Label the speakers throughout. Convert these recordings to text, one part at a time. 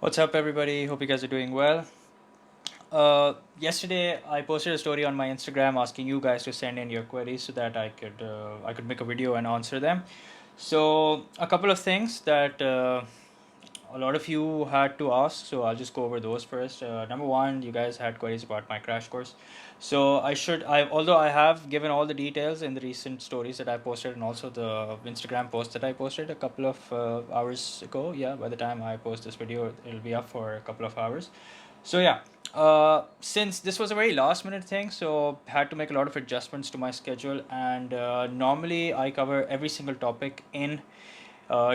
Speaker 1: What's up, everybody? Hope you guys are doing well. Yesterday, I posted a story on my Instagram asking you guys to send in your queries so that I could make a video and answer them. So a couple of things that a lot of you had to ask, so I'll just go over those first. Number one, you guys had queries about my crash course. So although I have given all the details in the recent stories that I posted and also the Instagram post that I posted a couple of hours ago. Yeah, by the time I post this video, it'll be up for a couple of hours. So yeah, since this was a very last minute thing, so had to make a lot of adjustments to my schedule. And normally I cover every single topic in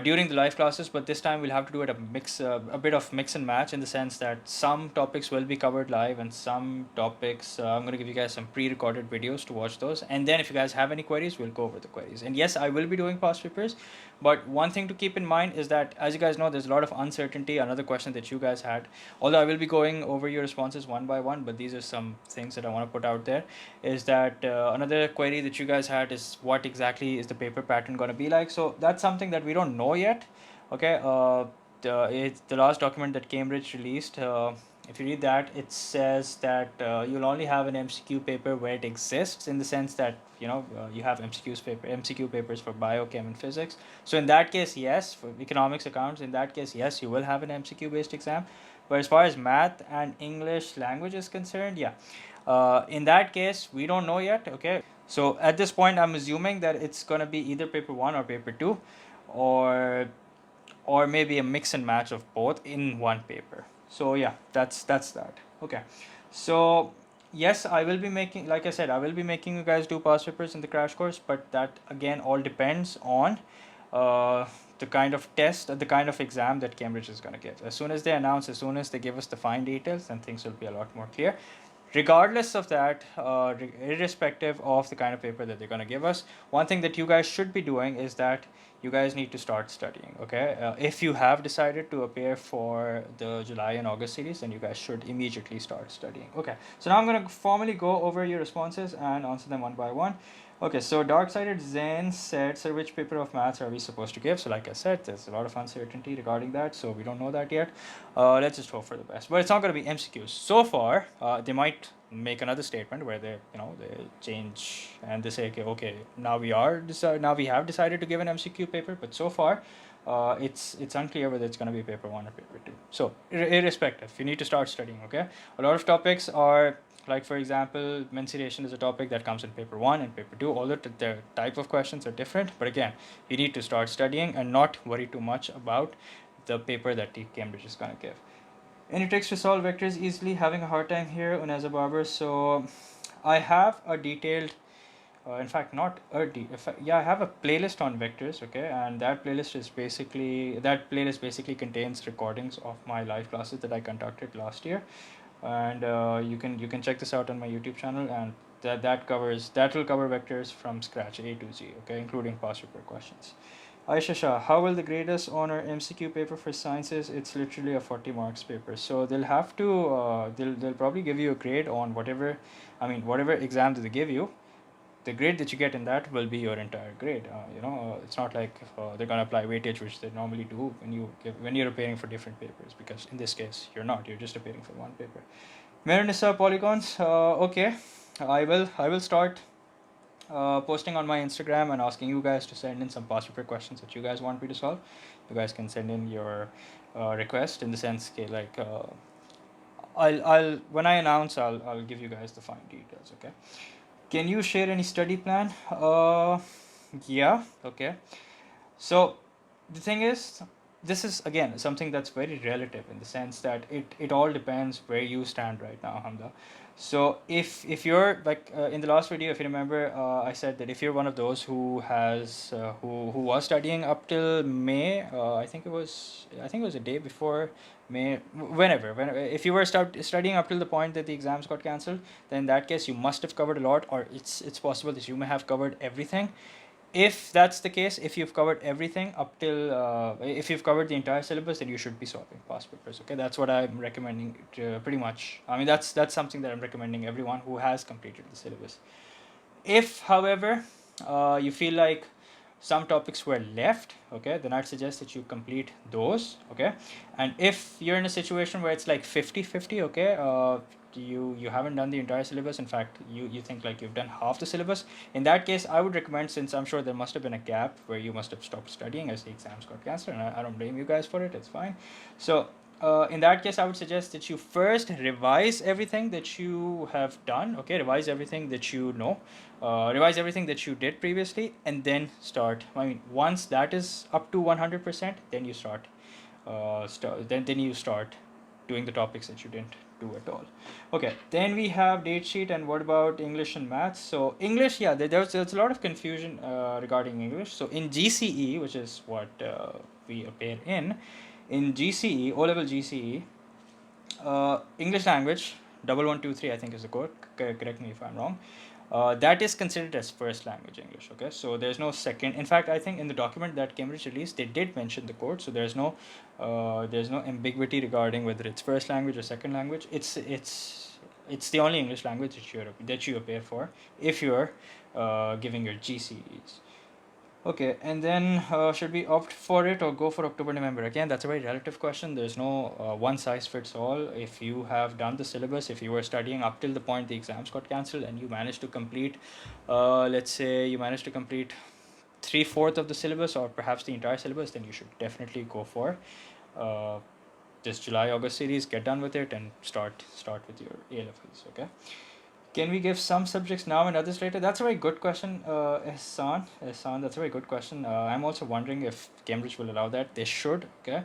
Speaker 1: during the live classes, but this time we'll have to do it a bit of mix and match, in the sense that some topics will be covered live and some topics I'm going to give you guys some pre-recorded videos to watch those, and then if you guys have any queries, we'll go over the queries. And yes, I will be doing past papers, but one thing to keep in mind is that, as you guys know, there's a lot of uncertainty. Another question that you guys had, although I will be going over your responses one by one, but these are some things that I want to put out there, is that another query that you guys had is what exactly is the paper pattern going to be like. So that's something that we don't know yet. Okay, it's the last document that Cambridge released. If you read that, it says that you'll only have an MCQ paper where it exists, in the sense that you have MCQ papers for biochem and physics. So in that case, yes, for economics accounts, in that case, yes, you will have an MCQ based exam. But as far as math and English language is concerned, yeah, in that case, we don't know yet. Okay, so at this point, I'm assuming that it's gonna be either paper one or paper two, or maybe a mix and match of both in one paper. So yeah, that's that. Okay, so yes, I will be making, like I said, I will be making you guys do past papers in the crash course, but that again all depends on uh, the kind of test, the kind of exam that Cambridge is going to give. As soon as they announce, as soon as they give us the fine details, then things will be a lot more clear. Regardless of that, irrespective of the kind of paper that they're going to give us, one thing that you guys should be doing is that you guys need to start studying. Okay, if you have decided to appear for the July and August series, then you guys should immediately start studying. Okay, so now I'm going to formally go over your responses and answer them one by one. Okay, so Dark-Sided Zen said, "Sir, which paper of maths are we supposed to give?" So like I said, there's a lot of uncertainty regarding that, so we don't know that yet. Let's just hope for the best. But it's not going to be MCQs. So far, they might make another statement where they change and they say, okay, now we have decided to give an MCQ paper, but so far, it's unclear whether it's going to be paper one or paper two. So irrespective, you need to start studying. Okay, a lot of topics are, like, for example, mensuration is a topic that comes in paper one and paper two, although the type of questions are different. But again, you need to start studying and not worry too much about the paper that the Cambridge is going to give. Any tricks to solve vectors easily? Having a hard time here, Unaza Barber. So I have a detailed, in fact, not a yeah, I have a playlist on vectors. Okay, and that playlist basically contains recordings of my live classes that I conducted last year, and you can check this out on my YouTube channel, and that will cover vectors from scratch, A to Z. Okay, including past paper questions. Aisha Shah, how will the grade us on our MCQ paper for sciences? It's literally a 40 marks paper. So they'll have to, they'll probably give you a grade on whatever exam that they give you. The grade that you get in that will be your entire grade. It's not like they're gonna apply weightage, which they normally do when you're appearing for different papers. Because in this case, you're not. You're just appearing for one paper. Marinissa Polygons. Okay, I will start posting on my Instagram and asking you guys to send in some past paper questions that you guys want me to solve. You guys can send in your request, in the sense, okay, like, I'll when I announce, I'll give you guys the fine details. Okay. Can you share any study plan? Yeah. Okay. So the thing is, this is again something that's very relative, in the sense that it all depends where you stand right now, Hamda. So if you're like, in the last video, if you remember, I said that if you're one of those who was studying up till May, I think it was a day before May, whenever, if you were studying up till the point that the exams got cancelled, then in that case you must have covered a lot, or it's possible that you may have covered everything. If that's the case, if you've covered everything up till if you've covered the entire syllabus, then you should be solving past papers. Okay, that's what I'm recommending, pretty much. I mean, that's something that I'm recommending everyone who has completed the syllabus. If, however, you feel like some topics were left, okay, then I'd suggest that you complete those, okay. And if you're in a situation where it's like 50-50, okay, you haven't done the entire syllabus, in fact you think like you've done half the syllabus, in that case I would recommend, since I'm sure there must have been a gap where you must have stopped studying as the exams got cancelled, and I don't blame you guys for it, it's fine. So in that case, I would suggest that you first revise everything that you have done. Okay, revise everything that you know, revise everything that you did previously, and then start. I mean, once that is up to 100%, then you start. Then you start doing the topics that you didn't do at all. Okay, then we have date sheet, and what about English and maths? So English, yeah, there's a lot of confusion regarding English. So in GCE, which is what we appear in GCE, O level GCE, English language, 1123, I think is the code. Correct me if I'm wrong. That is considered as first language English. Okay, so there's no second. In fact, I think in the document that Cambridge released, they did mention the code. So there's no ambiguity regarding whether it's first language or second language. It's the only English language that you appear for if you're giving your GCEs. Okay, and then should we opt for it or go for October, November? Again, that's a very relative question. There's no one size fits all. If you have done the syllabus, if you were studying up till the point the exams got cancelled and you managed to complete, let's say you managed to complete 3/4 of the syllabus or perhaps the entire syllabus, then you should definitely go for uh, this July August series. Get done with it and start with your A levels. Okay. Can we give some subjects now and others later? That's a very good question, Ehsan. Ehsan, that's a very good question. I'm also wondering if Cambridge will allow that. They should, okay?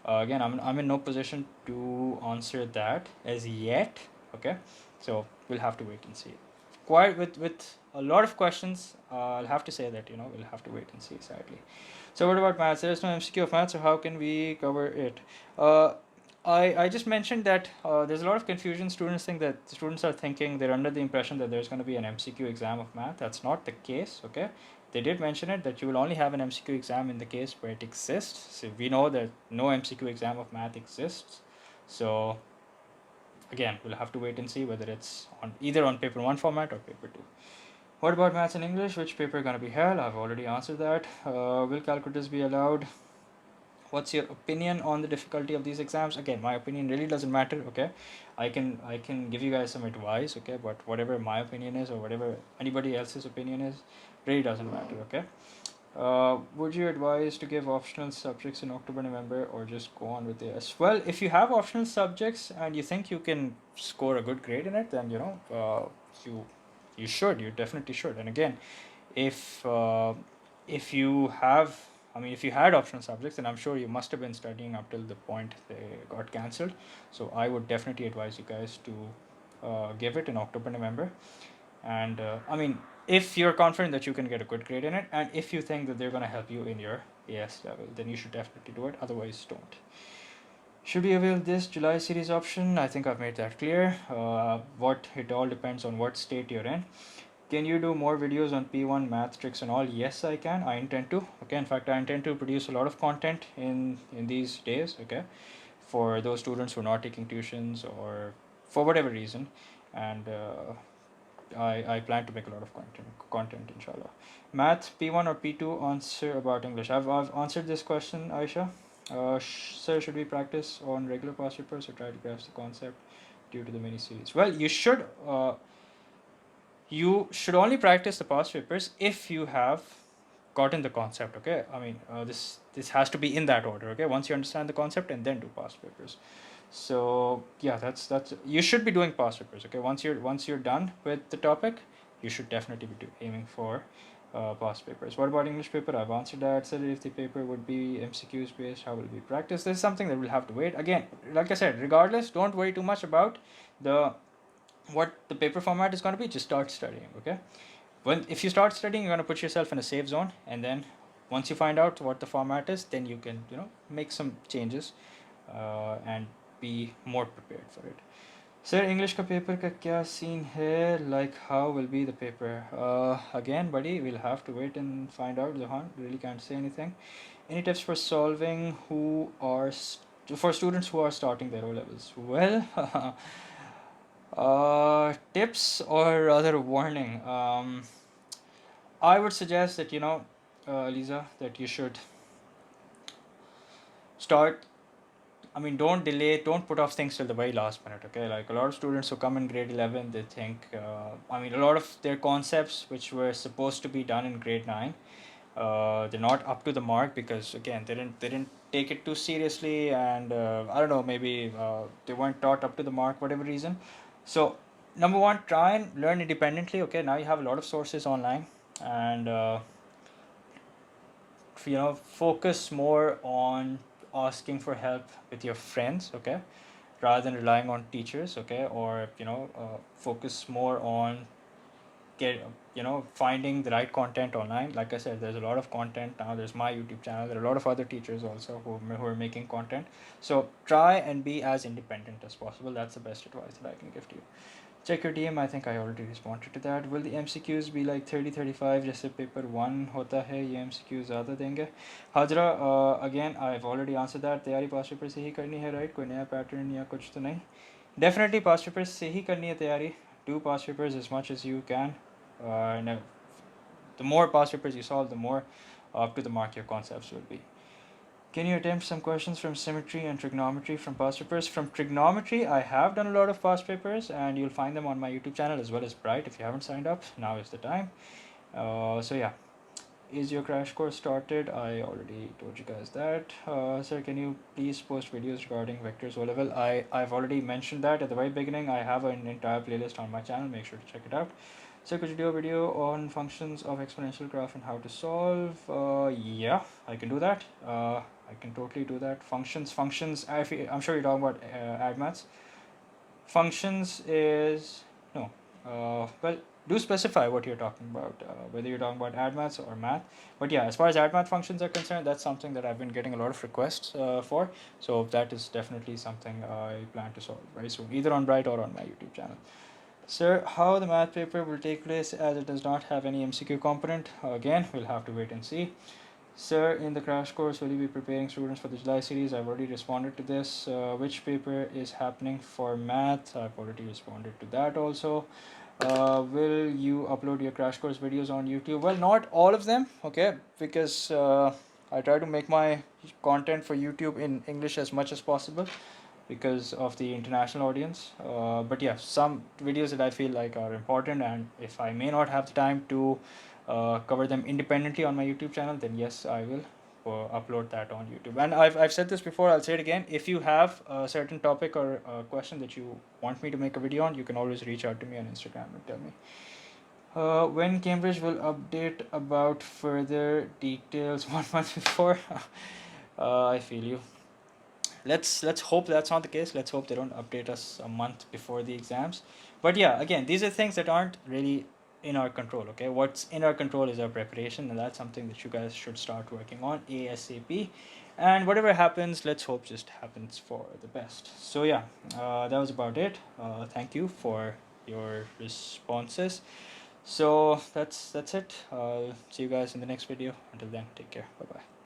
Speaker 1: Again, I'm in no position to answer that as yet, okay? So we'll have to wait and see. Quite with a lot of questions, I'll have to say that, we'll have to wait and see, sadly. So what about maths? There is no MCQ of maths, so how can we cover it? I just mentioned that there's a lot of confusion. Students are thinking, they're under the impression that there's going to be an MCQ exam of math. That's not the case, okay? They did mention it that you will only have an MCQ exam in the case where it exists. So we know that no MCQ exam of math exists. So again, we'll have to wait and see whether it's on either on paper 1 format or paper 2. What about maths and English? Which paper going to be held? I've already answered that. Will calculators be allowed? What's your opinion on the difficulty of these exams? Again, my opinion really doesn't matter, okay? I can give you guys some advice, okay? But whatever my opinion is or whatever anybody else's opinion is, really doesn't matter, okay? Would you advise to give optional subjects in October, November, or just go on with this? Well, if you have optional subjects and you think you can score a good grade in it, then you definitely should. And again, if you have, I mean, if you had optional subjects, then I'm sure you must have been studying up till the point they got cancelled. So I would definitely advise you guys to give it in October, November. And I mean, if you're confident that you can get a good grade in it, and if you think that they're going to help you in your AS level, then you should definitely do it. Otherwise, don't. Should we avail this July series option? I think I've made that clear. It all depends on what state you're in. Can you do more videos on P1 math tricks and all? Yes, I can. I intend to. Okay, in fact, I intend to produce a lot of content in these days. Okay, for those students who are not taking tuitions or for whatever reason, and I plan to make a lot of content inshallah. Math P1 or P2? Answer about English. I've answered this question, Aisha. Sir, should we practice on regular past papers or try to grasp the concept due to the mini series? Well, you should. You should only practice the past papers if you have gotten the concept, okay? I mean, this has to be in that order, okay? Once you understand the concept, and then do past papers. So yeah, that's you should be doing past papers, okay? Once you're done with the topic, you should definitely be aiming for past papers. What about English paper? I've answered that. Said if the paper would be MCQs based, how will it be practiced? This is something that we'll have to wait. Again, like I said, regardless, don't worry too much about what the paper format is going to be. Just start studying, okay? If you start studying, you're going to put yourself in a safe zone, and then once you find out what the format is, then you can make some changes and be more prepared for it. Sir, English ka paper ka kya scene hai? Like, how will be the paper? Again, buddy, we'll have to wait and find out. Zahan, really can't say anything. Any tips for solving for students who are starting their O levels? Well, tips or rather warning. I would suggest that Eliza, that you should start. I mean, don't delay, don't put off things till the very last minute, okay? Like a lot of students who come in grade 11, they think, I mean, a lot of their concepts which were supposed to be done in grade 9, they're not up to the mark because, again, they didn't take it too seriously, and I don't know, maybe they weren't taught up to the mark, whatever reason. So, number one, try and learn independently, okay? Now you have a lot of sources online, and focus more on asking for help with your friends, okay, rather than relying on teachers, okay, or focus more on get finding the right content online. Like I said, there's a lot of content now. There's my YouTube channel. There are a lot of other teachers also who are making content. So try and be as independent as possible. That's the best advice that I can give to you. Check your DM. I think I already responded to that. Will the MCQs be like 30-35 जैसे paper 1 होता है, ये MCQ ज़्यादा देंगे? Hazra, again I've already answered that. तैयारी पास paper से ही करनी है, right? कोई नया पैटर्न या कुछ तो नहीं? Definitely पास पेपर से ही करनी है तैयारी. Do past papers as much as you can. The more past papers you solve, the more up to the mark your concepts will be. Can you attempt some questions from symmetry and trigonometry from past papers? From trigonometry, I have done a lot of past papers, and you'll find them on my YouTube channel as well as bryt. If you haven't signed up, now is the time. So yeah, is your crash course started? I already told you guys that. Sir, can you please post videos regarding vectors O level? I've already mentioned that at the very beginning. I have an entire playlist on my channel. Make sure to check it out. So could you do a video on functions of exponential graph and how to solve? Yeah, I can do that. I can totally do that. Functions. I'm sure you're talking about add maths. Functions is no. Well, do specify what you're talking about, whether you're talking about add maths or math. But yeah, as far as add math functions are concerned, that's something that I've been getting a lot of requests for. So that is definitely something I plan to solve very soon, either on bryt or on my YouTube channel. Sir, how the math paper will take place as it does not have any MCQ component? Again, we'll have to wait and see. Sir, in the crash course, will you be preparing students for the July series? I've already responded to this. Which paper is happening for math? I've already responded to that also. Will you upload your crash course videos on YouTube? Well, not all of them, okay, because I try to make my content for YouTube in English as much as possible because of the international audience. But yeah, some videos that I feel like are important, and if I may not have the time to cover them independently on my YouTube channel, then yes, I will upload that on YouTube. And I've said this before, I'll say it again. If you have a certain topic or a question that you want me to make a video on, you can always reach out to me on Instagram and tell me. When Cambridge will update about further details 1 month before? I feel you. Let's hope that's not the case. Let's hope they don't update us a month before the exams. But yeah, again, these are things that aren't really in our control, okay? What's in our control is our preparation, and that's something that you guys should start working on ASAP. And whatever happens, let's hope just happens for the best. So yeah, that was about it. Thank you for your responses. So that's it. See you guys in the next video. Until then, take care. Bye bye.